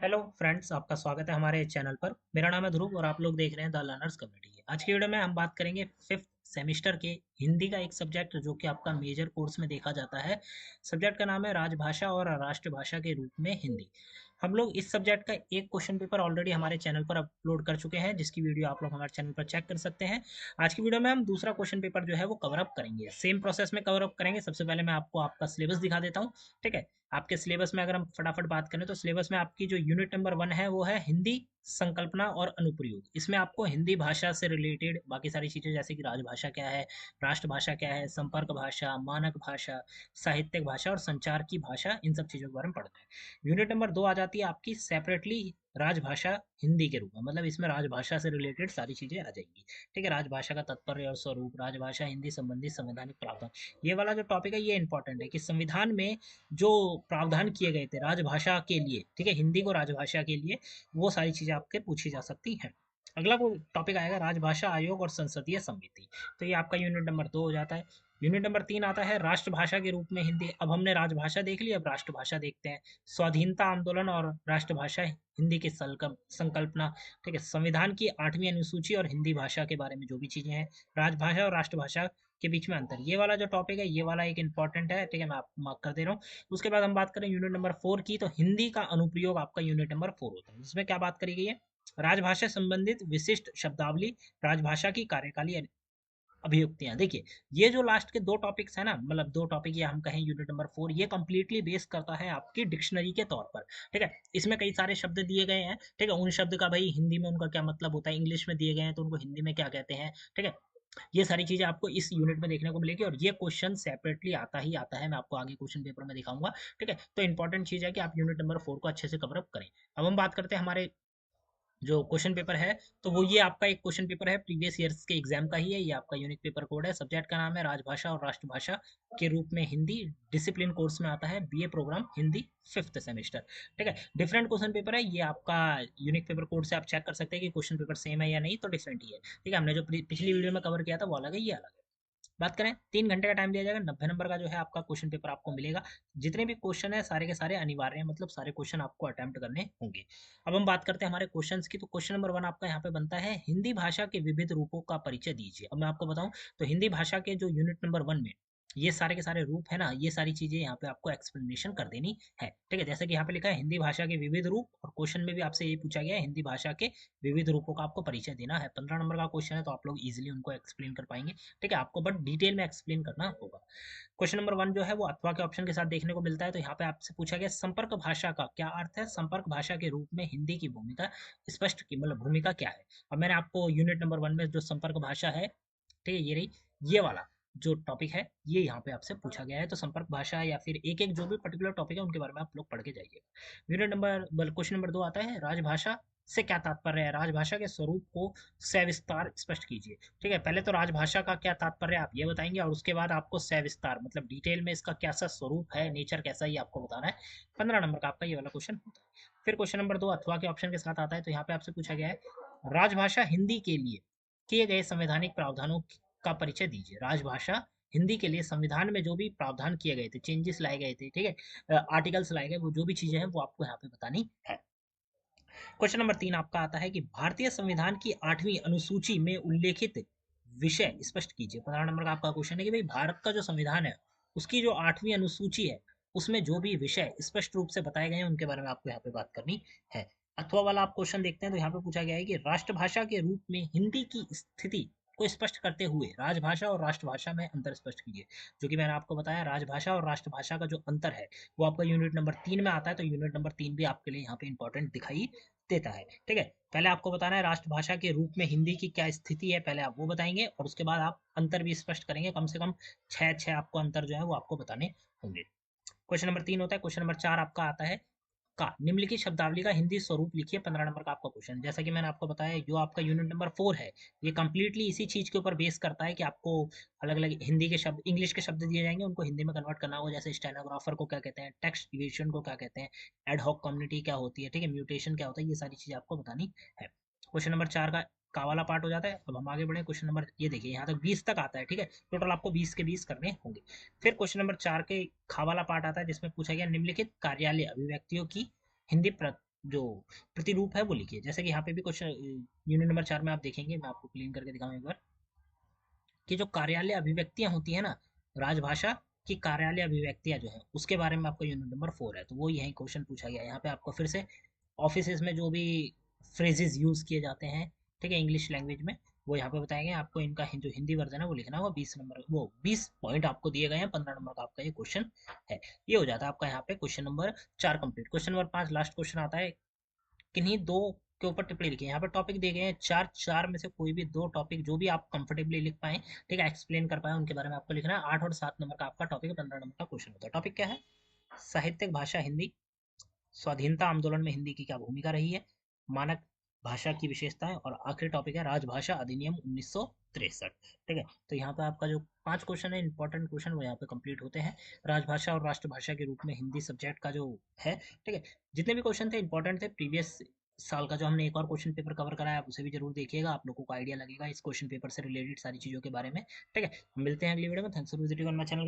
Hello friends, आपका स्वागत है हमारे चैनल पर। मेरा नाम है ध्रुव और आप लोग देख रहे हैं द लर्नर्स कम्युनिटी। आज की वीडियो में हम बात करेंगे फिफ्थ सेमेस्टर के हिंदी का एक सब्जेक्ट जो कि आपका मेजर कोर्स में देखा जाता है। सब्जेक्ट का नाम है राजभाषा और राष्ट्रभाषा के रूप में हिंदी। हम लोग इस सब्जेक्ट का एक क्वेश्चन पेपर ऑलरेडी हमारे चैनल पर अपलोड कर चुके हैं, जिसकी वीडियो आप लोग हमारे चैनल पर चेक कर सकते हैं। आज की वीडियो में हम दूसरा क्वेश्चन पेपर जो है वो कवर अप करेंगे, सेम प्रोसेस में कवर अप करेंगे। सबसे पहले मैं आपको आपका सिलेबस दिखा देता हूँ। ठीक है, आपके सिलेबस में अगर हम फटाफट बात करें तो सिलेबस में आपकी जो यूनिट नंबर 1 है वो है हिंदी संकल्पना और अनुप्रयोग। इसमें आपको हिंदी भाषा से रिलेटेड बाकी सारी चीजें जैसे कि राजभाषा क्या है, राष्ट्रभाषा क्या है, संपर्क भाषा, मानक भाषा, साहित्यिक भाषा और संचार की भाषा, इन सब चीजों के बारे में पढ़ना है। यूनिट नंबर 2 आ जाती है आपकी सेपरेटली राजभाषा हिंदी के रूप में, मतलब इसमें राजभाषा से रिलेटेड सारी चीजें आ जाएंगी। ठीक है, राजभाषा का तात्पर्य और स्वरूप, राजभाषा हिंदी संबंधी संवैधानिक प्रावधान, ये वाला जो टॉपिक है ये इंपॉर्टेंट है कि संविधान में जो प्रावधान किए गए थे राजभाषा के लिए, ठीक है, हिंदी को राजभाषा के लिए, वो सारी चीजें आपके पूछी जा सकती हैं। अगला वो टॉपिक आएगा राजभाषा आयोग और संसदीय समिति। तो ये आपका यूनिट नंबर 2 हो जाता है। यूनिट नंबर 3 आता है राष्ट्रभाषा के रूप में हिंदी। अब हमने राजभाषा देख ली, अब राष्ट्रभाषा देखते हैं। स्वाधीनता आंदोलन और राष्ट्रभाषा हिंदी की संकल्पना। ठीक है, संविधान की 8वीं अनुसूची और हिंदी भाषा के बारे में जो भी चीजें हैं, राजभाषा और राष्ट्रभाषा के बीच में अंतर, ये वाला जो टॉपिक है ये वाला एक इंपॉर्टेंट है। ठीक है, मैं आपको मार्क कर दे रहा हूँ। उसके बाद हम बात करें यूनिट नंबर 4 की, तो हिंदी का अनुप्रयोग आपका यूनिट नंबर 4 होता है। जिसमें क्या बात करी गई है, राजभाषा संबंधित विशिष्ट शब्दावली, राजभाषा की कार्यकाली अभियुक्तियां। देखिए, ये जो लास्ट के दो टॉपिक्स है ना, मतलब दो टॉपिक या हम कहें यूनिट नंबर 4, ये कंप्लीटली बेस करता है आपकी डिक्शनरी के तौर पर। ठीक है, इसमें कई सारे शब्द दिए गए हैं। ठीक है, उन शब्द का भाई हिंदी में उनका क्या मतलब होता है, इंग्लिश में दिए गए हैं तो उनको हिंदी में क्या कहते हैं। ठीक है, ये सारी चीजें आपको इस यूनिट में देखने को मिलेगी और ये क्वेश्चन सेपरेटली आता ही आता है, मैं आपको आगे क्वेश्चन पेपर में दिखाऊंगा। ठीक है, तो इंपॉर्टेंट चीज है कि आप यूनिट नंबर 4 को अच्छे से कवर अप करें। अब हम बात करते हैं हमारे जो क्वेश्चन पेपर है, तो वो ये आपका एक क्वेश्चन पेपर है प्रीवियस ईयर्स के एग्जाम का ही है। ये आपका यूनिक पेपर कोड है। सब्जेक्ट का नाम है राजभाषा और राष्ट्रभाषा के रूप में हिंदी। डिसिप्लिन कोर्स में आता है, BA program Hindi, fifth semester. ठीक है, डिफरेंट क्वेश्चन पेपर है ये आपका। यूनिक पेपर कोड से आप चेक कर सकते हैं कि क्वेश्चन पेपर सेम है या नहीं, तो डिफरेंट ही है। ठीक है, हमने जो पिछली वीडियो में कवर किया था वो अलग है, ये अलग है। बात करें, 3 घंटे का टाइम दिया जाएगा, 90 नंबर का जो है आपका क्वेश्चन पेपर आपको मिलेगा। जितने भी क्वेश्चन है सारे के सारे अनिवार्य हैं, मतलब सारे क्वेश्चन आपको अटेम्प्ट करने होंगे। अब हम बात करते हैं हमारे क्वेश्चंस की, तो क्वेश्चन नंबर 1 आपका यहाँ पे बनता है हिंदी भाषा के विविध रूपों का परिचय दीजिए। अब मैं आपको बताऊं तो हिंदी भाषा के जो यूनिट नंबर 1 में ये सारे के सारे रूप है ना, ये सारी चीजें यहाँ पे आपको एक्सप्लेनेशन कर देनी है। ठीक है, जैसे कि यहाँ पे लिखा है हिंदी भाषा के विविध रूप, और क्वेश्चन में भी आपसे ये पूछा गया है हिंदी भाषा के विविध रूपों का आपको परिचय देना है। 15 नंबर का क्वेश्चन है, तो आप लोग इजिली उनको एक्सप्लेन कर पाएंगे। ठीक है, आपको बट डिटेल में एक्सप्लेन करना होगा। क्वेश्चन नंबर 1 जो है वो अथवा के ऑप्शन के साथ देखने को मिलता है। तो यहाँ पे आपसे पूछा गया संपर्क भाषा का क्या अर्थ है, संपर्क भाषा के रूप में हिंदी की भूमिका स्पष्ट की, मतलब भूमिका क्या है। अब मैंने आपको यूनिट नंबर 1 में जो संपर्क भाषा है, ठीक है, ये रही, ये वाला जो टॉपिक है ये यहाँ पे आपसे पूछा गया है। तो संपर्क भाषा या फिर एक एक जो भी पर्टिकुलर टॉपिक है उनके बारे में आप लोग पढ़ के जाइएगा। यूनिट नंबर क्वेश्चन नंबर 2 आता है राजभाषा से क्या तात्पर्य है, राजभाषा के स्वरूप को सविस्तार स्पष्ट कीजिए। ठीक है, पहले तो राजभाषा का क्या तात्पर्य है आप ये बताएंगे, और उसके बाद आपको सविस्तार मतलब डिटेल में इसका कैसा स्वरूप है, नेचर कैसा है, ये आपको बताना है। 15 नंबर का आपका ये वाला क्वेश्चन होता है। फिर क्वेश्चन नंबर 2 अथवा के ऑप्शन के साथ आता है। तो यहाँ पे आपसे पूछा गया है राजभाषा हिंदी के लिए किए गए संवैधानिक प्रावधानों का परिचय दीजिए। राजभाषा हिंदी के लिए संविधान में जो भी प्रावधान किए गए थे, चेंजेस लाए गए थे, ठीक है, आर्टिकल्स लाए गए, वो जो भी चीजें हैं वो आपको यहाँ पे बतानी है। क्वेश्चन नंबर 3 आपका आता है कि भारतीय संविधान की 8वीं अनुसूची में उल्लेखित विषय स्पष्ट कीजिए। 15 नंबर का आपका क्वेश्चन है कि भाई भारत का जो संविधान है उसकी जो 8वीं अनुसूची है उसमें जो भी विषय स्पष्ट रूप से बताए गए हैं उनके बारे में आपको यहाँ पे बात करनी है। अथवा वाला आप क्वेश्चन देखते हैं तो यहाँ पे पूछा गया है कि राष्ट्रभाषा के रूप में हिंदी की स्थिति को स्पष्ट करते हुए राजभाषा और राष्ट्रभाषा में अंतर स्पष्ट कीजिए। जो कि मैंने आपको बताया, राजभाषा और राष्ट्रभाषा का जो अंतर है वो आपका यूनिट नंबर 3 में आता है। तो यूनिट नंबर 3 भी आपके लिए यहाँ पे इंपॉर्टेंट दिखाई देता है। ठीक है, पहले आपको बताना है राष्ट्रभाषा के रूप में हिंदी की क्या स्थिति है, पहले आप वो बताएंगे और उसके बाद आप अंतर भी स्पष्ट करेंगे। कम से कम छह छह आपको अंतर जो है वो आपको बताने होंगे। क्वेश्चन नंबर 3 होता है। क्वेश्चन नंबर 4 आपका आता है का निम्नलिखित शब्दावली का हिंदी स्वरूप लिखिए। 15 नंबर का आपका क्वेश्चन, जैसा कि मैंने आपको बताया जो आपका यूनिट नंबर 4 है ये कंप्लीटली इसी चीज के ऊपर बेस करता है कि आपको अलग अलग हिंदी के शब्द, इंग्लिश के शब्द दिए जाएंगे, उनको हिंदी में कन्वर्ट करना होगा। जैसे स्टेनोग्राफर को क्या कहते हैं, टेक्स्ट डिवीजन को क्या कहते हैं, एडहॉक कम्युनिटी क्या होती है, ठीक है, म्यूटेशन क्या होता है, ये सारी चीजें आपको बतानी है। क्वेश्चन नंबर 4 का वाला पार्ट हो जाता है। अब हम आगे बढ़े, क्वेश्चन नंबर ये देखिए यहाँ तक 20 तक आता है। ठीक है, टोटल आपको 20 के 20 करने होंगे। फिर क्वेश्चन नंबर 4 के खा वाला पार्ट आता है जिसमें पूछा गया निम्नलिखित कार्यालय अभिव्यक्तियों की हिंदी जो प्रतिरूप है वो लिखिए। जैसे कि यहाँ पे भी क्वेश्चन यूनिट नंबर 4 में आप देखेंगे, मैं आपको क्लीन करके दिखाऊँ एक बार, कि जो कार्यालय अभिव्यक्तियां होती है ना, राजभाषा की कार्यालय अभिव्यक्तियां जो है उसके बारे में आपको यूनिट नंबर 4 है, तो वो यही क्वेश्चन पूछा गया है। यहाँ पे आपको फिर से ऑफिस में जो भी फ्रेजेस यूज किए जाते हैं, ठीक है, इंग्लिश लैंग्वेज में, वो यहाँ पे बताए गए हैं। आपको इनका जो हिंदी वर्जन है वो लिखना होगा। 20 नंबर, वो 20 पॉइंट आपको दिए गए हैं, 15 नंबर का आपका ये क्वेश्चन है। ये हो जाता है आपका यहाँ पे question number 4 complete. Question number 5 last question आता है, किन्हीं दो के ऊपर टिप्पणी लिखी है। यहाँ पे टॉपिक दिए गए हैं चार, चार में से कोई भी दो टॉपिक जो भी आप कंफर्टेबली लिख पाए, ठीक है, एक्सप्लेन कर पाए, उनके बारे में आपको लिखना है। 8 और 7 नंबर का आपका टॉपिक है, 15 नंबर का क्वेश्चन होता है। टॉपिक क्या है? साहित्यिक भाषा हिंदी, स्वाधीनता आंदोलन में हिंदी की क्या भूमिका रही है, मानक भाषा की विशेषताएं, और आखिरी टॉपिक है राजभाषा अधिनियम 1963। ठीक है, तो यहाँ पे आपका जो 5 क्वेश्चन है, इंपॉर्टेंट क्वेश्चन, वो यहाँ पे कंप्लीट होते हैं। राजभाषा और राष्ट्रभाषा के रूप में हिंदी सब्जेक्ट का जो है, ठीक है, जितने भी क्वेश्चन थे इंपॉर्टेंट थे। प्रीवियस साल का जो हमने एक और क्वेश्चन पेपर कवर कराया, आप उसे भी जरूर देखिएगा, आप लोगों को आइडिया लगेगा इस क्वेश्चन पेपर से रिलेटेड सारी चीजों के बारे में। ठीक है, मिलते हैं अगली वीडियो में। Thanks for visiting on my channel.